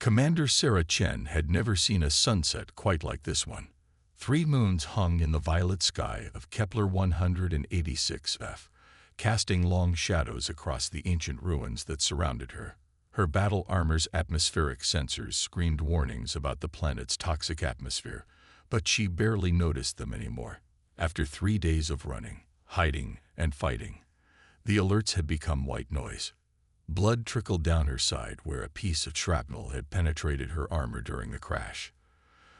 Commander Sarah Chen had never seen a sunset quite like this one. 3 moons hung in the violet sky of Kepler 186f, casting long shadows across the ancient ruins that surrounded her. Her battle armor's atmospheric sensors screamed warnings about the planet's toxic atmosphere, but she barely noticed them anymore. After 3 days of running, hiding, and fighting, the alerts had become white noise. Blood trickled down her side where a piece of shrapnel had penetrated her armor during the crash.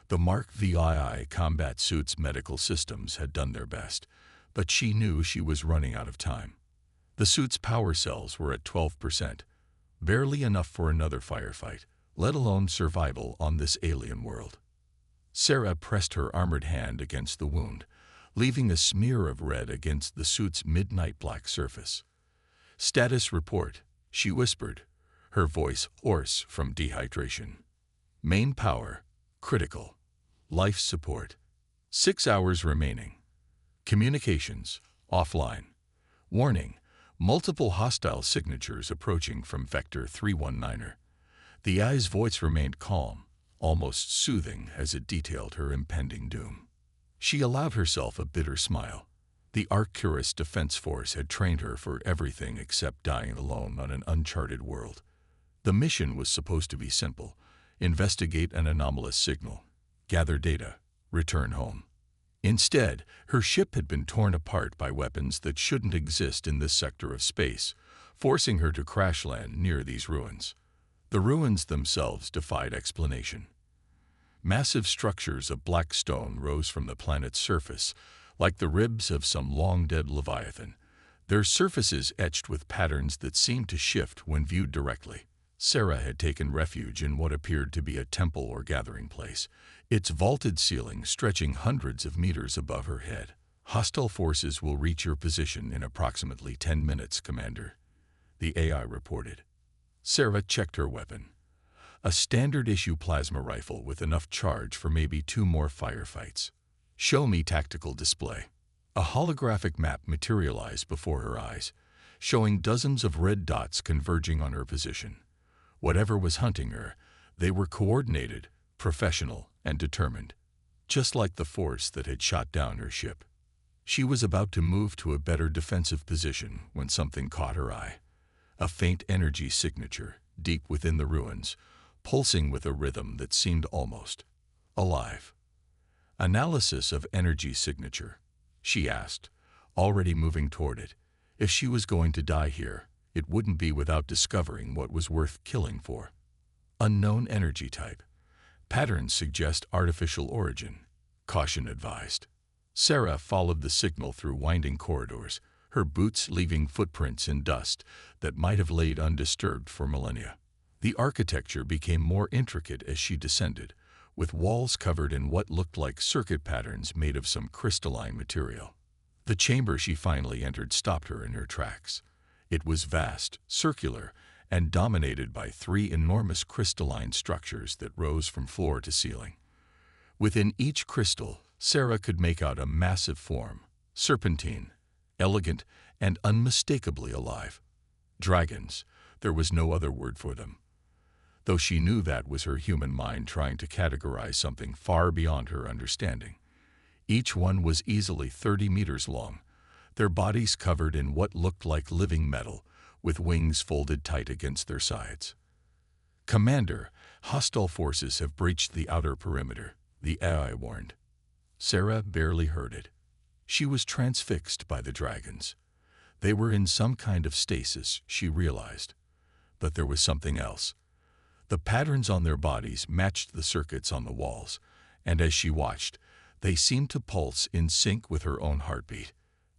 The Mark VII combat suit's medical systems had done their best, but she knew she was running out of time. The suit's power cells were at 12%, barely enough for another firefight, let alone survival on this alien world. Sarah pressed her armored hand against the wound, leaving a smear of red against the suit's midnight black surface. "Status report," she whispered, her voice hoarse from dehydration. "Main power, critical. Life support. 6 hours remaining. Communications, offline. Warning, multiple hostile signatures approaching from Vector 319er. The AI's voice remained calm, almost soothing as it detailed her impending doom. She allowed herself a bitter smile. The Arcturus Defense Force had trained her for everything except dying alone on an uncharted world. The mission was supposed to be simple: investigate an anomalous signal, gather data, return home. Instead, her ship had been torn apart by weapons that shouldn't exist in this sector of space, forcing her to crash land near these ruins. The ruins themselves defied explanation. Massive structures of black stone rose from the planet's surface, like the ribs of some long-dead leviathan, their surfaces etched with patterns that seemed to shift when viewed directly. Sarah had taken refuge in what appeared to be a temple or gathering place, its vaulted ceiling stretching hundreds of meters above her head. "Hostile forces will reach your position in approximately 10 minutes, Commander," the AI reported. Sarah checked her weapon. A standard-issue plasma rifle with enough charge for maybe 2 more firefights. "Show me tactical display." A holographic map materialized before her eyes, showing dozens of red dots converging on her position. Whatever was hunting her, they were coordinated, professional, and determined, just like the force that had shot down her ship. She was about to move to a better defensive position when something caught her eye. A faint energy signature, deep within the ruins, pulsing with a rhythm that seemed almost alive. "Analysis of energy signature," she asked, already moving toward it. If she was going to die here, it wouldn't be without discovering what was worth killing for. "Unknown energy type. Patterns suggest artificial origin," caution advised. Sarah followed the signal through winding corridors, her boots leaving footprints in dust that might have laid undisturbed for millennia. The architecture became more intricate as she descended, with walls covered in what looked like circuit patterns made of some crystalline material. The chamber she finally entered stopped her in her tracks. It was vast, circular, and dominated by 3 enormous crystalline structures that rose from floor to ceiling. Within each crystal, Sarah could make out a massive form, serpentine, elegant, and unmistakably alive. Dragons, there was no other word for them, though she knew that was her human mind trying to categorize something far beyond her understanding. Each one was easily 30 meters long, their bodies covered in what looked like living metal, with wings folded tight against their sides. "Commander, hostile forces have breached the outer perimeter," the AI warned. Sarah barely heard it. She was transfixed by the dragons. They were in some kind of stasis, she realized. But there was something else. The patterns on their bodies matched the circuits on the walls, and as she watched, they seemed to pulse in sync with her own heartbeat.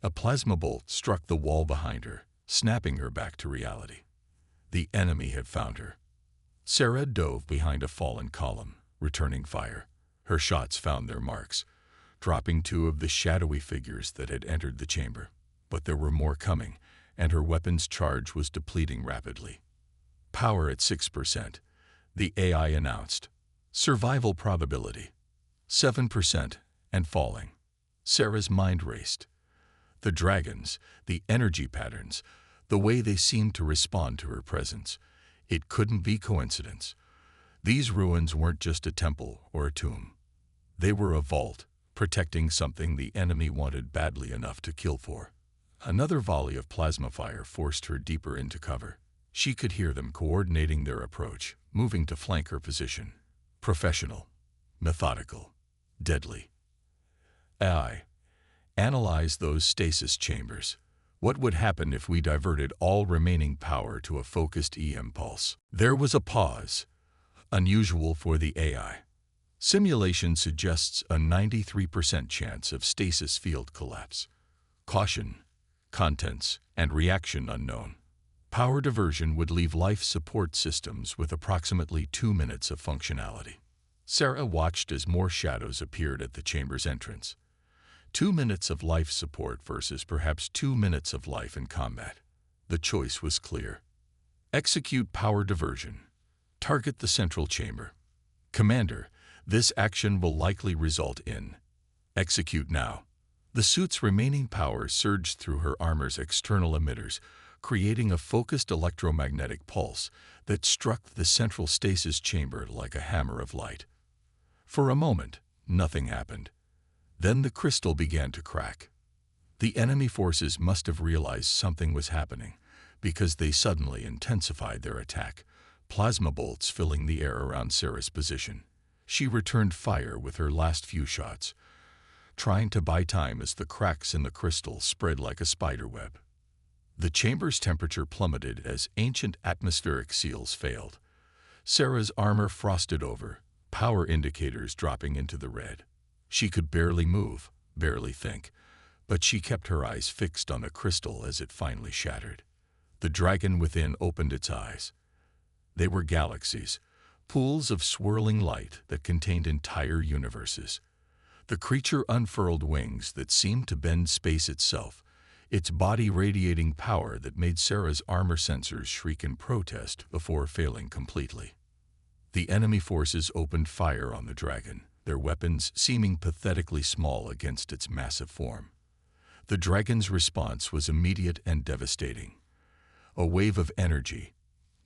A plasma bolt struck the wall behind her, snapping her back to reality. The enemy had found her. Sarah dove behind a fallen column, returning fire. Her shots found their marks, dropping 2 of the shadowy figures that had entered the chamber. But there were more coming, and her weapon's charge was depleting rapidly. "Power at 6%, the AI announced. "Survival probability, 7% and falling." Sarah's mind raced. The dragons, the energy patterns, the way they seemed to respond to her presence. It couldn't be coincidence. These ruins weren't just a temple or a tomb. They were a vault, protecting something the enemy wanted badly enough to kill for. Another volley of plasma fire forced her deeper into cover. She could hear them coordinating their approach, moving to flank her position. Professional, methodical, deadly. I analyzed those stasis chambers. What would happen if we diverted all remaining power to a focused EM pulse? There was a pause, unusual for the AI. Simulation suggests a 93% chance of stasis field collapse. Caution, contents, and reaction unknown. Power diversion would leave life support systems with approximately 2 minutes of functionality. Sarah watched as more shadows appeared at the chamber's entrance. 2 minutes of life support versus perhaps 2 minutes of life in combat. The choice was clear. Execute power diversion. Target the central chamber. Commander, this action will likely result in. Execute now. The suit's remaining power surged through her armor's external emitters, creating a focused electromagnetic pulse that struck the central stasis chamber like a hammer of light. For a moment, nothing happened. Then the crystal began to crack. The enemy forces must have realized something was happening, because they suddenly intensified their attack, plasma bolts filling the air around Sarah's position. She returned fire with her last few shots, trying to buy time as the cracks in the crystal spread like a spiderweb. The chamber's temperature plummeted as ancient atmospheric seals failed. Sarah's armor frosted over, power indicators dropping into the red. She could barely move, barely think, but she kept her eyes fixed on the crystal as it finally shattered. The dragon within opened its eyes. They were galaxies, pools of swirling light that contained entire universes. The creature unfurled wings that seemed to bend space itself, its body radiating power that made Sarah's armor sensors shriek in protest before failing completely. The enemy forces opened fire on the dragon, their weapons seeming pathetically small against its massive form. The dragon's response was immediate and devastating. A wave of energy,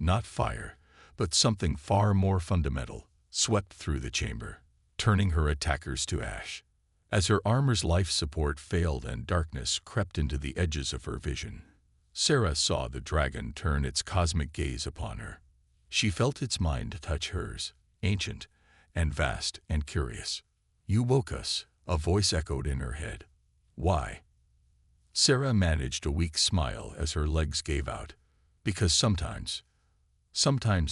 not fire, but something far more fundamental, swept through the chamber, turning her attackers to ash. As her armor's life support failed and darkness crept into the edges of her vision, Sarah saw the dragon turn its cosmic gaze upon her. She felt its mind touch hers, ancient and vast and curious. "You woke us," a voice echoed in her head. "Why?" Sarah managed a weak smile as her legs gave out. "Because sometimes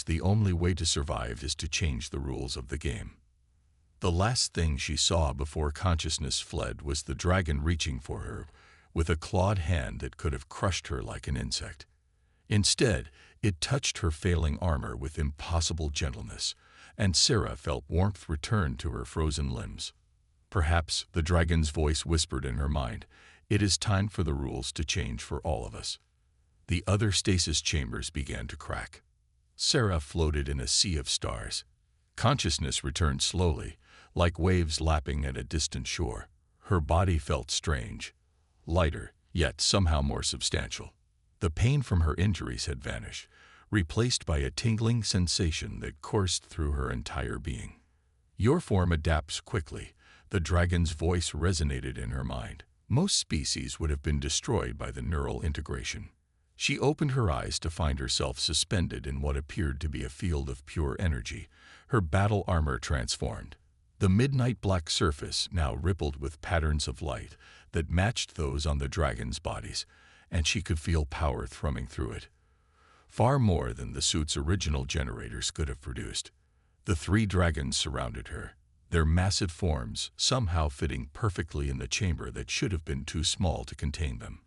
the only way to survive is to change the rules of the game." The last thing she saw before consciousness fled was the dragon reaching for her with a clawed hand that could have crushed her like an insect. Instead, it touched her failing armor with impossible gentleness, and Sarah felt warmth return to her frozen limbs. Perhaps, the dragon's voice whispered in her mind, "It is time for the rules to change for all of us." The other stasis chambers began to crack. Sarah floated in a sea of stars. Consciousness returned slowly, like waves lapping at a distant shore. Her body felt strange, lighter, yet somehow more substantial. The pain from her injuries had vanished, replaced by a tingling sensation that coursed through her entire being. "Your form adapts quickly," the dragon's voice resonated in her mind. Most species would have been destroyed by the neural integration. She opened her eyes to find herself suspended in what appeared to be a field of pure energy, her battle armor transformed. The midnight black surface now rippled with patterns of light that matched those on the dragon's bodies, and she could feel power thrumming through it. Far more than the suit's original generators could have produced. The 3 dragons surrounded her, their massive forms somehow fitting perfectly in the chamber that should have been too small to contain them.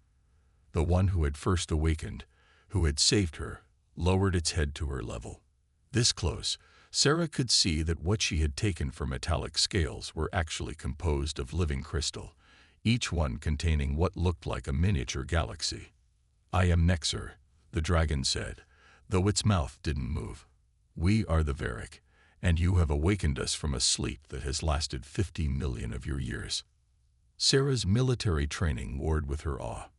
The one who had first awakened, who had saved her, lowered its head to her level. This close, Sarah could see that what she had taken for metallic scales were actually composed of living crystal, each one containing what looked like a miniature galaxy. "I am Nexer," the dragon said, though its mouth didn't move. "We are the Varric, and you have awakened us from a sleep that has lasted 50 million of your years." Sarah's military training warred with her awe.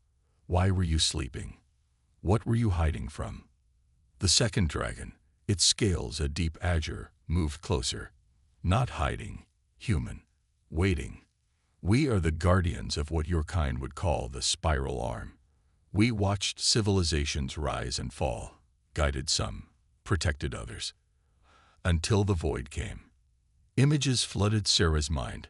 "Why were you sleeping? What were you hiding from?" The second dragon, Its scales, a deep azure, moved closer. Not hiding, human, waiting. We are the guardians of what your kind would call the spiral arm. We watched civilizations rise and fall, guided some, protected others. Until the void came. Images flooded Sarah's mind.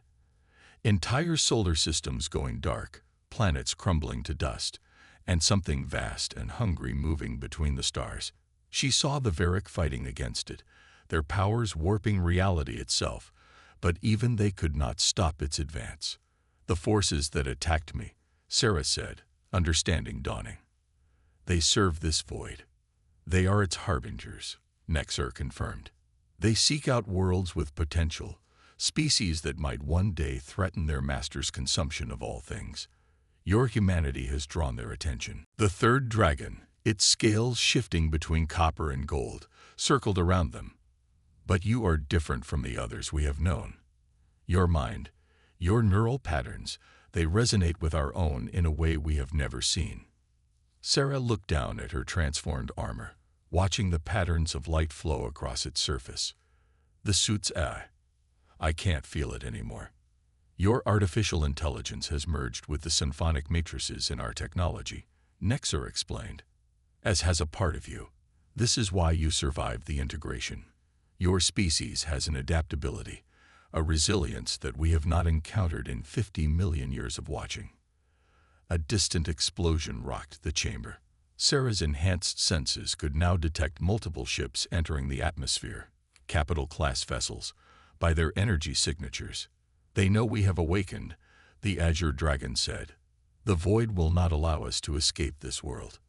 Entire solar systems going dark, planets crumbling to dust, and something vast and hungry moving between the stars. She saw the Varric fighting against it, their powers warping reality itself, but even they could not stop its advance. The forces that attacked me, Sarah said, understanding dawning. They serve this void. They are its harbingers, Nexer confirmed. They seek out worlds with potential, species that might one day threaten their master's consumption of all things. Your humanity has drawn their attention. The third dragon, its scales shifting between copper and gold, circled around them. But you are different from the others we have known. Your mind, your neural patterns, they resonate with our own in a way we have never seen. Sarah looked down at her transformed armor, watching the patterns of light flow across its surface. The suit's I can't feel it anymore. Your artificial intelligence has merged with the symphonic matrices in our technology, Nexer explained. As has a part of you. This is why you survived the integration. Your species has an adaptability, a resilience that we have not encountered in 50 million years of watching. A distant explosion rocked the chamber. Sarah's enhanced senses could now detect multiple ships entering the atmosphere, capital-class vessels, by their energy signatures. They know we have awakened, the Azure Dragon said. The void will not allow us to escape this world.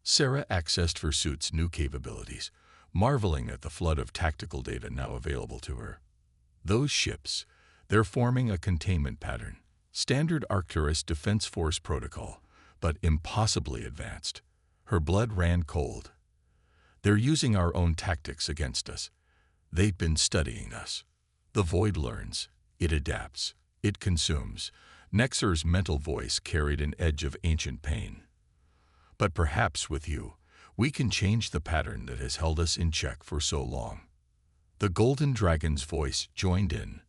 Sarah accessed her suit's new capabilities, marveling at the flood of tactical data now available to her. Those ships, they're forming a containment pattern, standard Arcturus Defense Force protocol, but impossibly advanced. Her blood ran cold. They're using our own tactics against us. They've been studying us. The void learns, it adapts, it consumes. Nexer's mental voice carried an edge of ancient pain. But perhaps with you, we can change the pattern that has held us in check for so long. The Golden Dragon's voice joined in.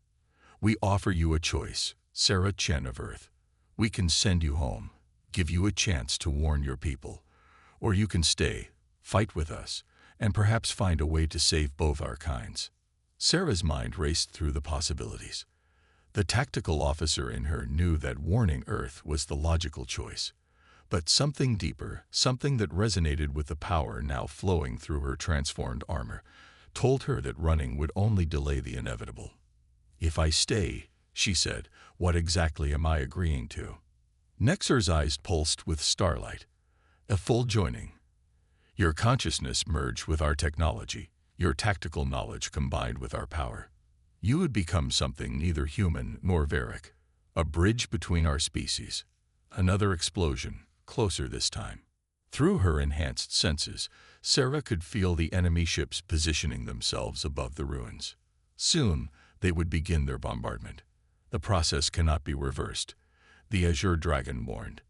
We offer you a choice, Sarah Chen of Earth. We can send you home, give you a chance to warn your people. Or you can stay, fight with us, and perhaps find a way to save both our kinds. Sarah's mind raced through the possibilities. The tactical officer in her knew that warning Earth was the logical choice. But something deeper, something that resonated with the power now flowing through her transformed armor, told her that running would only delay the inevitable. If I stay, she said, what exactly am I agreeing to? Nexer's eyes pulsed with starlight. A full joining. Your consciousness merged with our technology, your tactical knowledge combined with our power. You would become something neither human nor Varric, a bridge between our species. Another explosion, closer this time. Through her enhanced senses, Sarah could feel the enemy ships positioning themselves above the ruins. Soon, they would begin their bombardment. The process cannot be reversed, the Azure Dragon warned.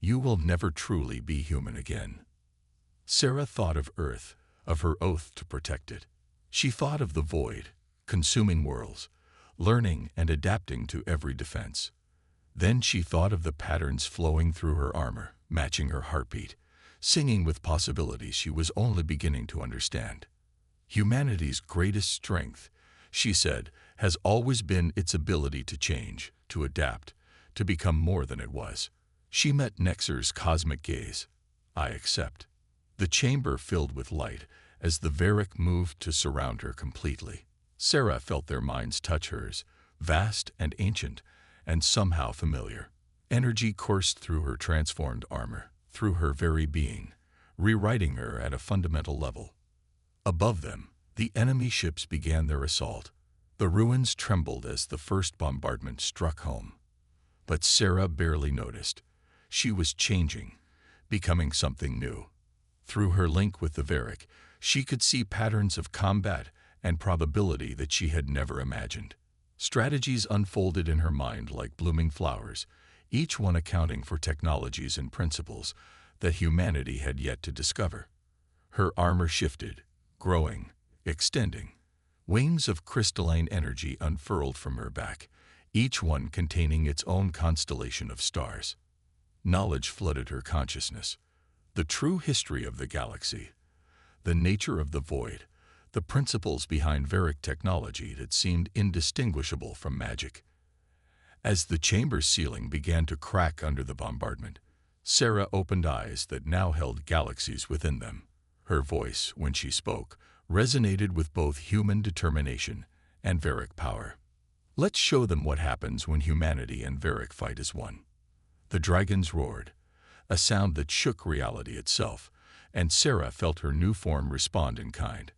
You will never truly be human again. Sarah thought of Earth, of her oath to protect it. She thought of the void, consuming worlds, learning and adapting to every defense. Then she thought of the patterns flowing through her armor, matching her heartbeat, singing with possibilities she was only beginning to understand. Humanity's greatest strength, she said, has always been its ability to change, to adapt, to become more than it was. She met Nexer's cosmic gaze. I accept. The chamber filled with light as the Varric moved to surround her completely. Sarah felt their minds touch hers, vast and ancient, and somehow familiar. Energy coursed through her transformed armor, through her very being, rewriting her at a fundamental level. Above them, the enemy ships began their assault. The ruins trembled as the first bombardment struck home. But Sarah barely noticed. She was changing, becoming something new. Through her link with the Varric, she could see patterns of combat and probability that she had never imagined. Strategies unfolded in her mind like blooming flowers, each one accounting for technologies and principles that humanity had yet to discover. Her armor shifted, growing, extending. Wings of crystalline energy unfurled from her back, each one containing its own constellation of stars. Knowledge flooded her consciousness. The true history of the galaxy, the nature of the void, the principles behind Varic technology that seemed indistinguishable from magic. As the chamber's ceiling began to crack under the bombardment, Sarah opened eyes that now held galaxies within them. Her voice, when she spoke, resonated with both human determination and Varic power. Let's show them what happens when humanity and Varic fight as one. The dragons roared, a sound that shook reality itself, and Sarah felt her new form respond in kind.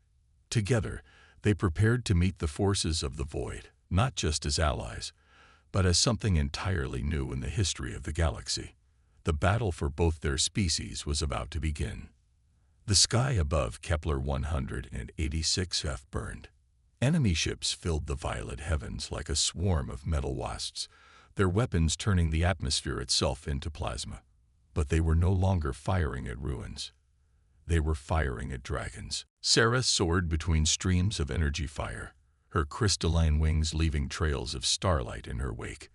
Together, they prepared to meet the forces of the void, not just as allies, but as something entirely new in the history of the galaxy. The battle for both their species was about to begin. The sky above Kepler 186f burned. Enemy ships filled the violet heavens like a swarm of metal wasps, their weapons turning the atmosphere itself into plasma. But they were no longer firing at ruins. They were firing at dragons. Sarah soared between streams of energy fire, her crystalline wings leaving trails of starlight in her wake.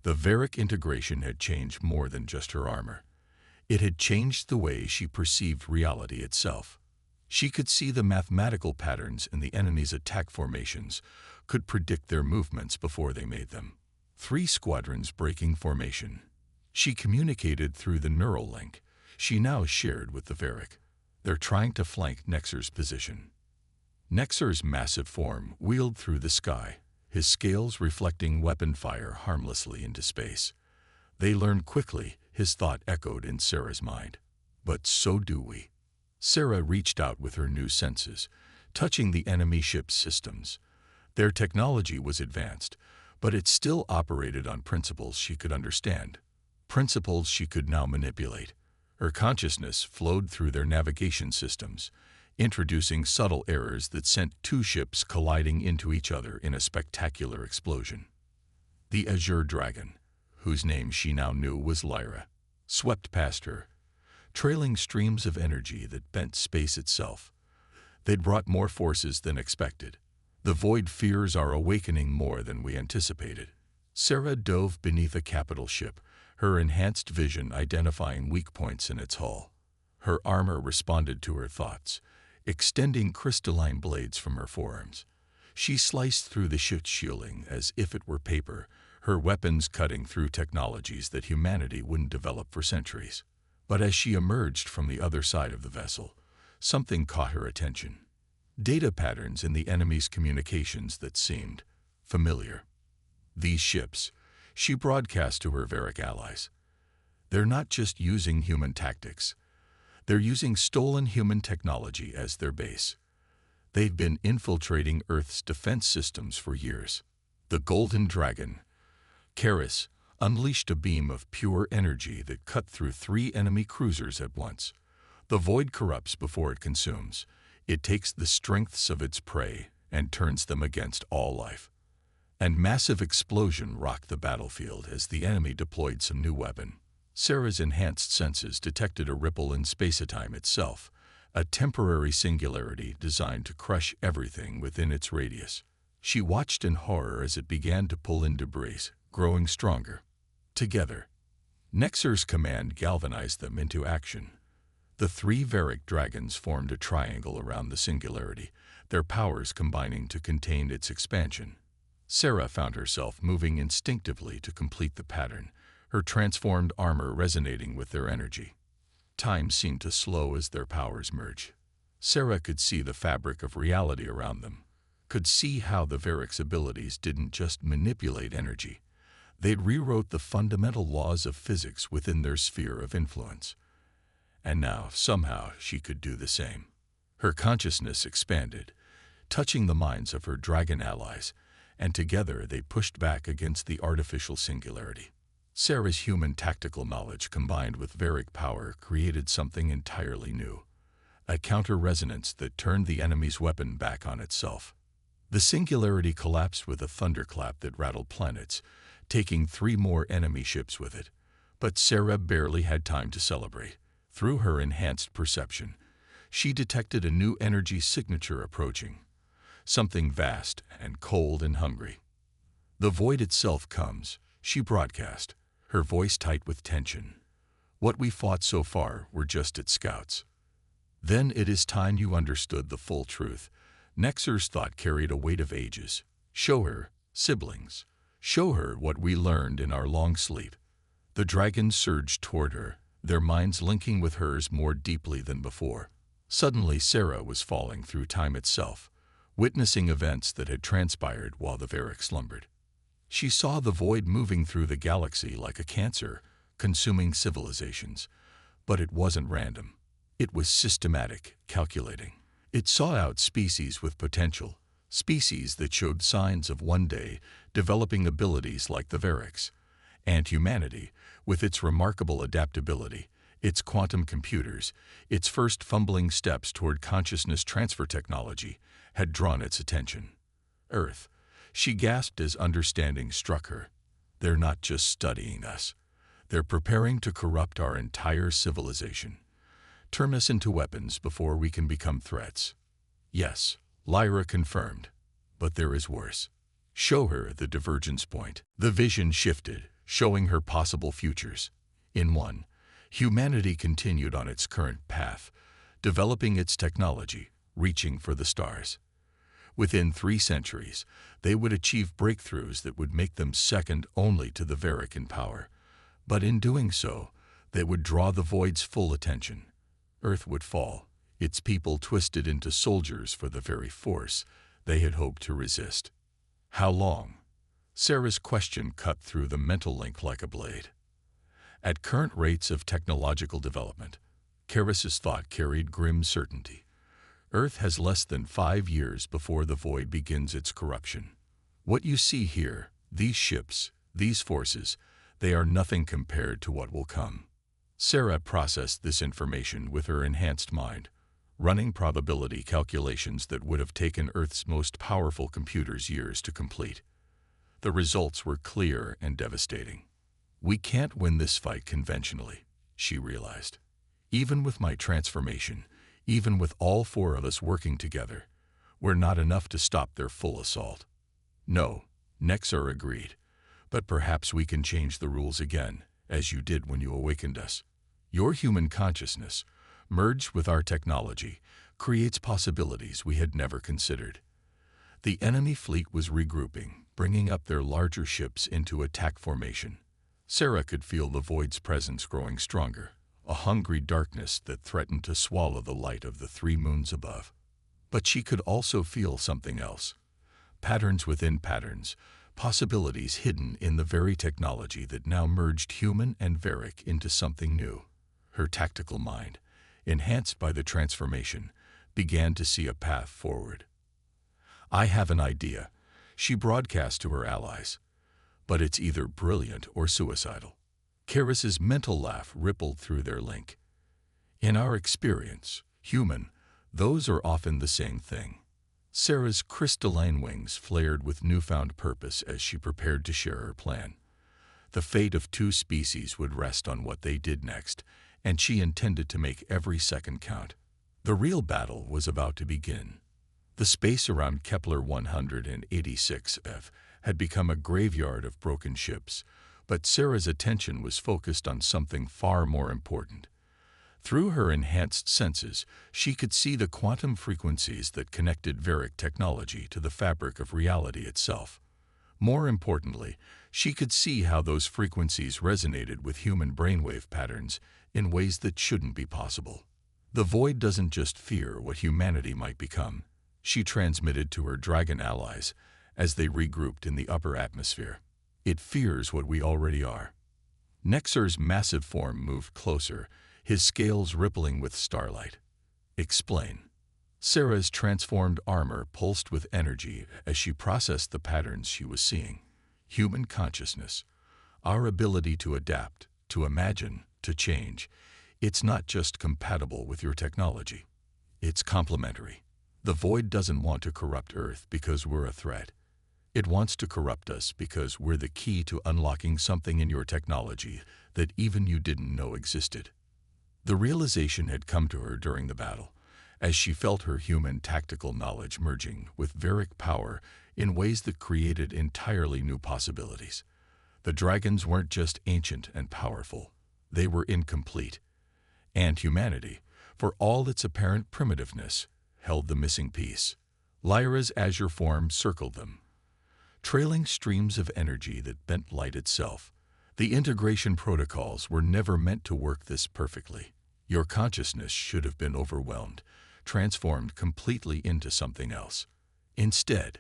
The Varic integration had changed more than just her armor. It had changed the way she perceived reality itself. She could see the mathematical patterns in the enemy's attack formations, could predict their movements before they made them. 3 squadrons breaking formation. She communicated through the neural link she now shared with the Varic. They're trying to flank Nexer's position. Nexer's massive form wheeled through the sky, his scales reflecting weapon fire harmlessly into space. They learned quickly, his thought echoed in Sarah's mind. But so do we. Sarah reached out with her new senses, touching the enemy ship's systems. Their technology was advanced, but it still operated on principles she could understand, principles she could now manipulate. Her consciousness flowed through their navigation systems, introducing subtle errors that sent 2 ships colliding into each other in a spectacular explosion. The Azure Dragon, whose name she now knew was Lyra, swept past her, trailing streams of energy that bent space itself. They'd brought more forces than expected. The void fears are awakening more than we anticipated. Sarah dove beneath a capital ship, her enhanced vision identifying weak points in its hull. Her armor responded to her thoughts, extending crystalline blades from her forearms. She sliced through the ship's shielding as if it were paper, her weapons cutting through technologies that humanity wouldn't develop for centuries. But as she emerged from the other side of the vessel, something caught her attention. Data patterns in the enemy's communications that seemed familiar. These ships, she broadcast to her Varic allies. They're not just using human tactics. They're using stolen human technology as their base. They've been infiltrating Earth's defense systems for years. The Golden Dragon, Karis, unleashed a beam of pure energy that cut through 3 enemy cruisers at once. The void corrupts before it consumes. It takes the strengths of its prey and turns them against all life. And massive explosion rocked the battlefield as the enemy deployed some new weapon. Sarah's enhanced senses detected a ripple in space-time itself, a temporary singularity designed to crush everything within its radius. She watched in horror as it began to pull in debris, growing stronger. Together, Nexer's command galvanized them into action. The 3 Varic dragons formed a triangle around the singularity, their powers combining to contain its expansion. Sarah found herself moving instinctively to complete the pattern, her transformed armor resonating with their energy. Time seemed to slow as their powers merged. Sarah could see the fabric of reality around them, could see how the Varic's abilities didn't just manipulate energy. They'd rewrote the fundamental laws of physics within their sphere of influence. And now, somehow, she could do the same. Her consciousness expanded, touching the minds of her dragon allies, and together they pushed back against the artificial singularity. Sarah's human tactical knowledge combined with Varic power created something entirely new, a counter-resonance that turned the enemy's weapon back on itself. The singularity collapsed with a thunderclap that rattled planets, taking 3 more enemy ships with it. But Sarah barely had time to celebrate. Through her enhanced perception, she detected a new energy signature approaching, something vast and cold and hungry. The void itself comes, she broadcast, her voice tight with tension. What we fought so far were just its scouts. Then it is time you understood the full truth. Nexer's thought carried a weight of ages. Show her, siblings. Show her what we learned in our long sleep. The dragons surged toward her, their minds linking with hers more deeply than before. Suddenly Sarah was falling through time itself, witnessing events that had transpired while the Varric slumbered. She saw the void moving through the galaxy like a cancer, consuming civilizations. But it wasn't random. It was systematic, calculating. It saw out species with potential, species that showed signs of one day developing abilities like the Varrics. And humanity, with its remarkable adaptability, its quantum computers, its first fumbling steps toward consciousness transfer technology, had drawn its attention. Earth, she gasped as understanding struck her. They're not just studying us. They're preparing to corrupt our entire civilization. Turn us into weapons before we can become threats. Yes, Lyra confirmed. But there is worse. Show her the divergence point. The vision shifted, showing her possible futures. In one, humanity continued on its current path, developing its technology, reaching for the stars. Within 3 centuries, they would achieve breakthroughs that would make them second only to the Varric in power. But in doing so, they would draw the void's full attention. Earth would fall, its people twisted into soldiers for the very force they had hoped to resist. How long? Sarah's question cut through the mental link like a blade. At current rates of technological development, Karis's thought carried grim certainty. Earth has less than 5 years before the void begins its corruption. What you see here, these ships, these forces, they are nothing compared to what will come. Sarah processed this information with her enhanced mind, running probability calculations that would have taken Earth's most powerful computers years to complete. The results were clear and devastating. We can't win this fight conventionally, she realized. Even with my transformation, even with all 4 of us working together, we're not enough to stop their full assault. No, Nexer agreed, but perhaps we can change the rules again, as you did when you awakened us. Your human consciousness, merged with our technology, creates possibilities we had never considered. The enemy fleet was regrouping, bringing up their larger ships into attack formation. Sarah could feel the void's presence growing stronger, a hungry darkness that threatened to swallow the light of the 3 moons above. But she could also feel something else. Patterns within patterns, possibilities hidden in the very technology that now merged human and Varric into something new. Her tactical mind, enhanced by the transformation, began to see a path forward. I have an idea, she broadcast to her allies. But it's either brilliant or suicidal. Karis's mental laugh rippled through their link. In our experience, human, those are often the same thing. Sarah's crystalline wings flared with newfound purpose as she prepared to share her plan. The fate of 2 species would rest on what they did next, and she intended to make every second count. The real battle was about to begin. The space around Kepler 186f had become a graveyard of broken ships, but Sarah's attention was focused on something far more important. Through her enhanced senses, she could see the quantum frequencies that connected Varric technology to the fabric of reality itself. More importantly, she could see how those frequencies resonated with human brainwave patterns in ways that shouldn't be possible. The void doesn't just fear what humanity might become, she transmitted to her dragon allies as they regrouped in the upper atmosphere. It fears what we already are. Nexer's massive form moved closer, his scales rippling with starlight. Explain. Sarah's transformed armor pulsed with energy as she processed the patterns she was seeing. Human consciousness, our ability to adapt, to imagine, to change, it's not just compatible with your technology. It's complementary. The void doesn't want to corrupt Earth because we're a threat. It wants to corrupt us because we're the key to unlocking something in your technology that even you didn't know existed. The realization had come to her during the battle, as she felt her human tactical knowledge merging with Veric power in ways that created entirely new possibilities. The dragons weren't just ancient and powerful, they were incomplete. And humanity, for all its apparent primitiveness, held the missing piece. Lyra's azure form circled them, trailing streams of energy that bent light itself. The integration protocols were never meant to work this perfectly. Your consciousness should have been overwhelmed, transformed completely into something else. Instead,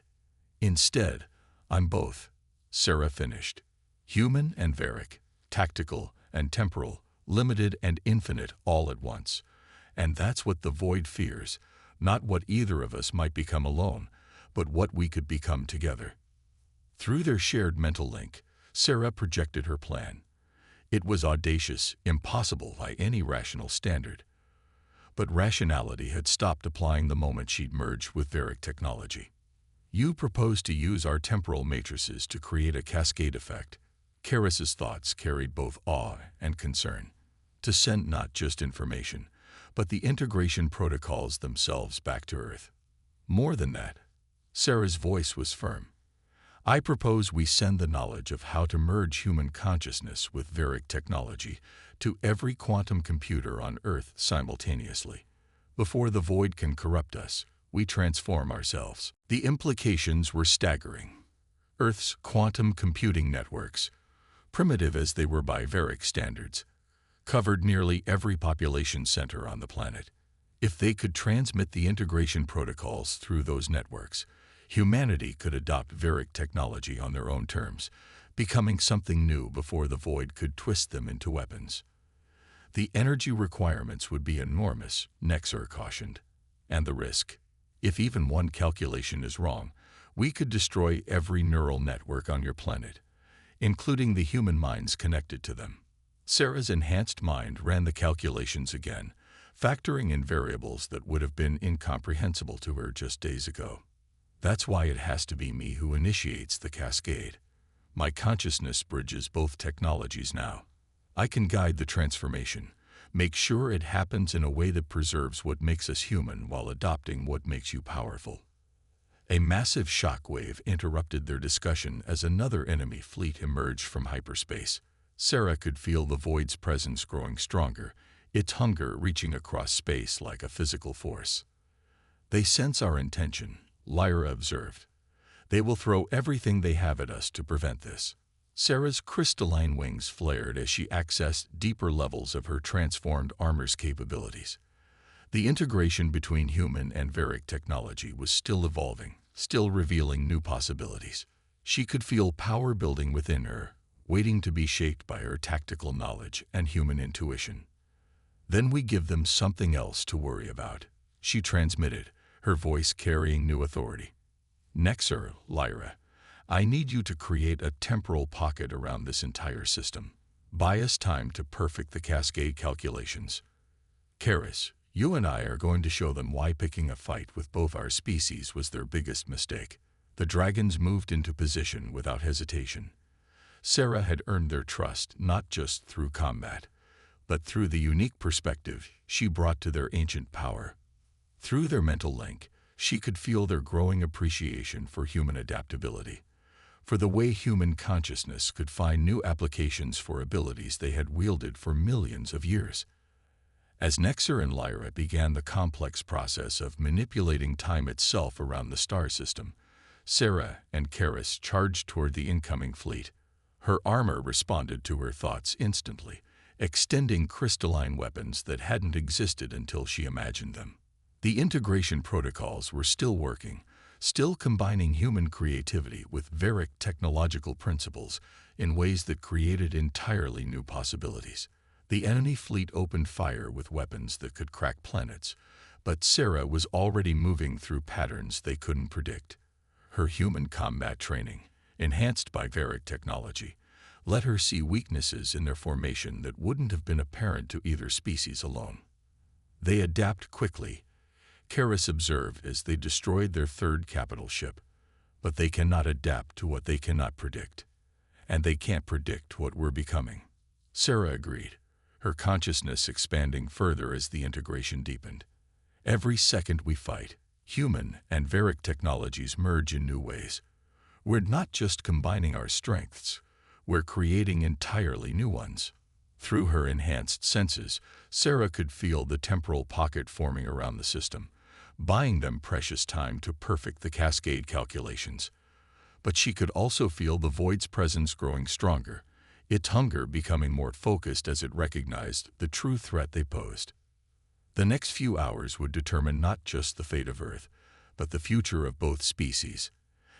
I'm both, Sarah finished. Human and Veric, tactical and temporal, limited and infinite all at once. And that's what the Void fears, not what either of us might become alone, but what we could become together. Through their shared mental link, Sarah projected her plan. It was audacious, impossible by any rational standard. But rationality had stopped applying the moment she'd merged with Veric technology. You proposed to use our temporal matrices to create a cascade effect. Karis's thoughts carried both awe and concern. To send not just information, but the integration protocols themselves back to Earth. More than that, Sarah's voice was firm. I propose we send the knowledge of how to merge human consciousness with Veric technology to every quantum computer on Earth simultaneously. Before the Void can corrupt us, we transform ourselves. The implications were staggering. Earth's quantum computing networks, primitive as they were by Veric standards, covered nearly every population center on the planet. If they could transmit the integration protocols through those networks, humanity could adopt Veric technology on their own terms, becoming something new before the Void could twist them into weapons. The energy requirements would be enormous, Nexer cautioned. And the risk. If even one calculation is wrong, we could destroy every neural network on your planet, including the human minds connected to them. Sarah's enhanced mind ran the calculations again, factoring in variables that would have been incomprehensible to her just days ago. That's why it has to be me who initiates the cascade. My consciousness bridges both technologies now. I can guide the transformation, make sure it happens in a way that preserves what makes us human while adopting what makes you powerful. A massive shockwave interrupted their discussion as another enemy fleet emerged from hyperspace. Sarah could feel the Void's presence growing stronger, its hunger reaching across space like a physical force. They sense our intention, Lyra observed. They will throw everything they have at us to prevent this. Sarah's crystalline wings flared as she accessed deeper levels of her transformed armor's capabilities. The integration between human and Veric technology was still evolving, still revealing new possibilities. She could feel power building within her, waiting to be shaped by her tactical knowledge and human intuition. Then we give them something else to worry about, she transmitted, her voice carrying new authority. Nexer, Lyra, I need you to create a temporal pocket around this entire system. Buy us time to perfect the cascade calculations. Karis, you and I are going to show them why picking a fight with both our species was their biggest mistake. The dragons moved into position without hesitation. Sarah had earned their trust not just through combat, but through the unique perspective she brought to their ancient power. Through their mental link, she could feel their growing appreciation for human adaptability, for the way human consciousness could find new applications for abilities they had wielded for millions of years. As Nexer and Lyra began the complex process of manipulating time itself around the star system, Sarah and Karis charged toward the incoming fleet. Her armor responded to her thoughts instantly, extending crystalline weapons that hadn't existed until she imagined them. The integration protocols were still working, still combining human creativity with Veric technological principles in ways that created entirely new possibilities. The enemy fleet opened fire with weapons that could crack planets, but Sarah was already moving through patterns they couldn't predict. Her human combat training, enhanced by Veric technology, let her see weaknesses in their formation that wouldn't have been apparent to either species alone. They adapt quickly, Karis observed as they destroyed their third capital ship, but they cannot adapt to what they cannot predict, and they can't predict what we're becoming. Sarah agreed, her consciousness expanding further as the integration deepened. Every second we fight, human and Varic technologies merge in new ways. We're not just combining our strengths, we're creating entirely new ones. Through her enhanced senses, Sarah could feel the temporal pocket forming around the system, buying them precious time to perfect the cascade calculations. But she could also feel the void's presence growing stronger, its hunger becoming more focused as it recognized the true threat they posed. The next few hours would determine not just the fate of Earth, but the future of both species.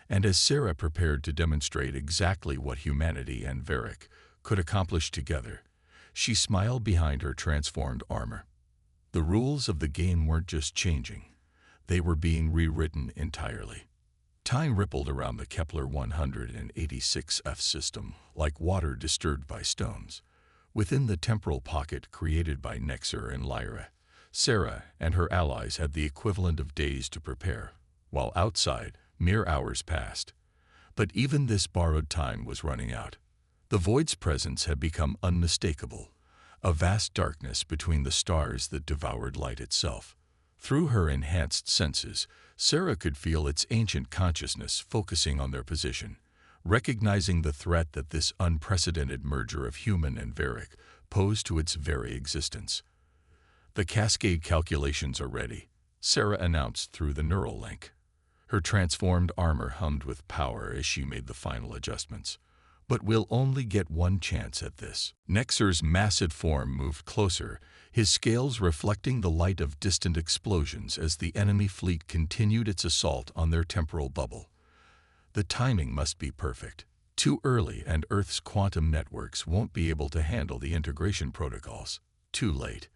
And as Sarah prepared to demonstrate exactly what humanity and Varic could accomplish together, she smiled behind her transformed armor. The rules of the game weren't just changing, they were being rewritten entirely. Time rippled around the Kepler 186f system like water disturbed by stones. Within the temporal pocket created by Nexer and Lyra, Sarah and her allies had the equivalent of days to prepare, while outside, mere hours passed. But even this borrowed time was running out. The void's presence had become unmistakable, a vast darkness between the stars that devoured light itself. Through her enhanced senses, Sarah could feel its ancient consciousness focusing on their position, recognizing the threat that this unprecedented merger of human and Varic posed to its very existence. "The cascade calculations are ready," Sarah announced through the neural link. Her transformed armor hummed with power as she made the final adjustments. "But we'll only get one chance at this." Nexer's massive form moved closer, his scales reflecting the light of distant explosions as the enemy fleet continued its assault on their temporal bubble. The timing must be perfect. Too early and Earth's quantum networks won't be able to handle the integration protocols. Too late.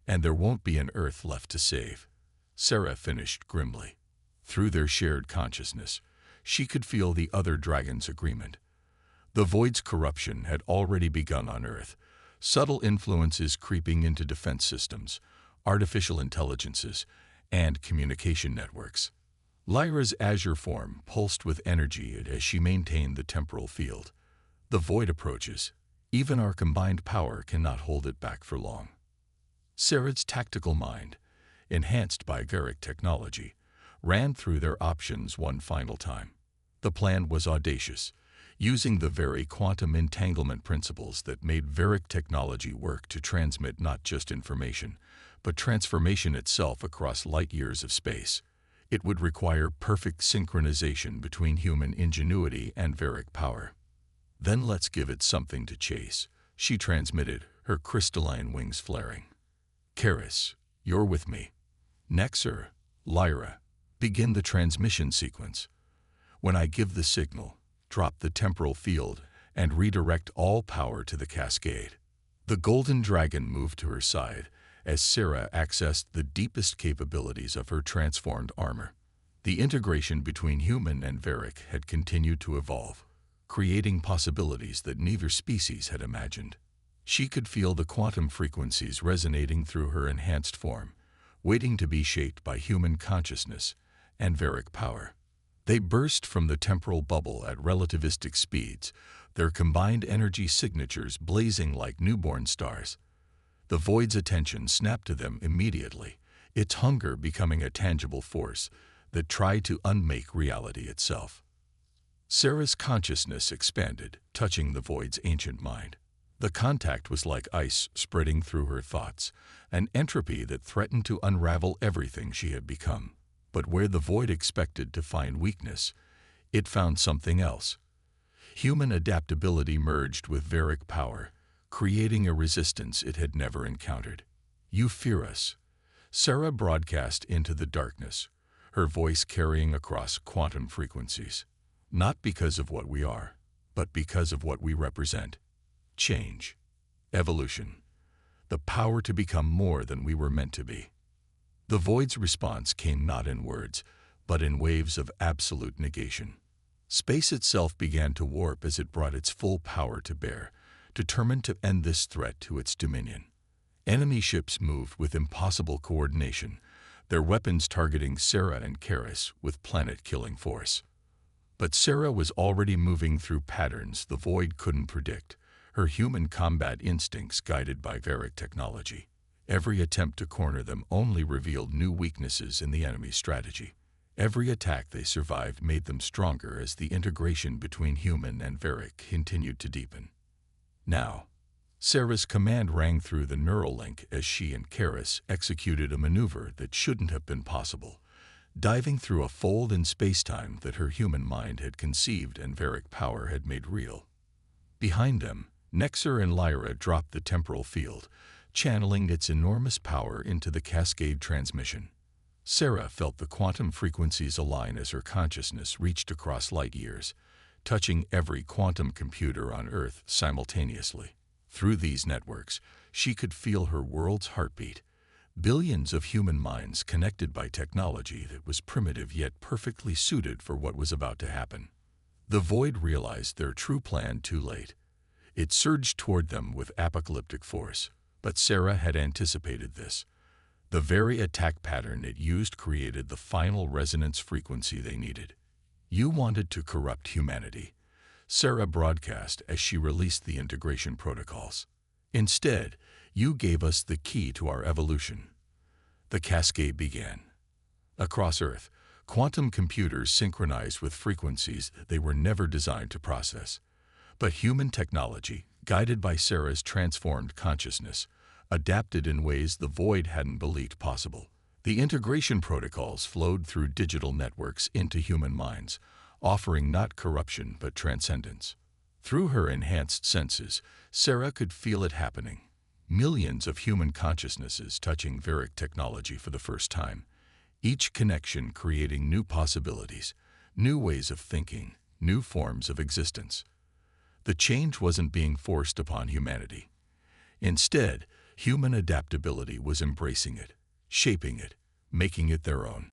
And there won't be an Earth left to save. Sarah finished grimly. Through their shared consciousness, she could feel the other dragons' agreement. The void's corruption had already begun on Earth, subtle influences creeping into defense systems, artificial intelligences, and communication networks. Lyra's azure form pulsed with energy as she maintained the temporal field. The void approaches. Even our combined power cannot hold it back for long. Sarah's tactical mind, enhanced by Varic technology, ran through their options one final time. The plan was audacious, using the very quantum entanglement principles that made Varic technology work to transmit not just information, but transformation itself across light years of space. It would require perfect synchronization between human ingenuity and Varic power. "Then let's give it something to chase," she transmitted, her crystalline wings flaring. "Karis, you're with me. Nexer, Lyra, begin the transmission sequence. When I give the signal, drop the temporal field and redirect all power to the cascade." The golden dragon moved to her side as Sarah accessed the deepest capabilities of her transformed armor. The integration between human and Varic had continued to evolve, creating possibilities that neither species had imagined. She could feel the quantum frequencies resonating through her enhanced form, waiting to be shaped by human consciousness and Varic power. They burst from the temporal bubble at relativistic speeds, their combined energy signatures blazing like newborn stars. The void's attention snapped to them immediately, its hunger becoming a tangible force that tried to unmake reality itself. Sarah's consciousness expanded, touching the void's ancient mind. The contact was like ice spreading through her thoughts, an entropy that threatened to unravel everything she had become. But where the void expected to find weakness, it found something else. Human adaptability merged with Varic power, creating a resistance it had never encountered. "You fear us," Sarah broadcast into the darkness, her voice carrying across quantum frequencies. "Not because of what we are, but because of what we represent. Change. Evolution. The power to become more than we were meant to be." The void's response came not in words, but in waves of absolute negation. Space itself began to warp as it brought its full power to bear, determined to end this threat to its dominion. Enemy ships moved with impossible coordination, their weapons targeting Sarah and Karis with planet-killing force. But Sarah was already moving through patterns the void couldn't predict, her human combat instincts guided by Varic technology. Every attempt to corner them only revealed new weaknesses in the enemy's strategy. Every attack they survived made them stronger as the integration between human and Varric continued to deepen. Now, Sarah's command rang through the neural link as she and Karis executed a maneuver that shouldn't have been possible, diving through a fold in space-time that her human mind had conceived and Varric power had made real. Behind them, Nexer and Lyra dropped the temporal field, channeling its enormous power into the Cascade transmission. Sarah felt the quantum frequencies align as her consciousness reached across light years, touching every quantum computer on Earth simultaneously. Through these networks, she could feel her world's heartbeat, billions of human minds connected by technology that was primitive yet perfectly suited for what was about to happen. The Void realized their true plan too late. It surged toward them with apocalyptic force, but Sarah had anticipated this. The very attack pattern it used created the final resonance frequency they needed. "You wanted to corrupt humanity," Sarah broadcast as she released the integration protocols. "Instead, you gave us the key to our evolution." The cascade began. Across Earth, quantum computers synchronized with frequencies they were never designed to process. But human technology, guided by Sarah's transformed consciousness, adapted in ways the Void hadn't believed possible. The integration protocols flowed through digital networks into human minds, offering not corruption but transcendence. Through her enhanced senses, Sarah could feel it happening. Millions of human consciousnesses touching Varric technology for the first time, each connection creating new possibilities, new ways of thinking, new forms of existence. The change wasn't being forced upon humanity. Instead, human adaptability was embracing it, shaping it, making it their own.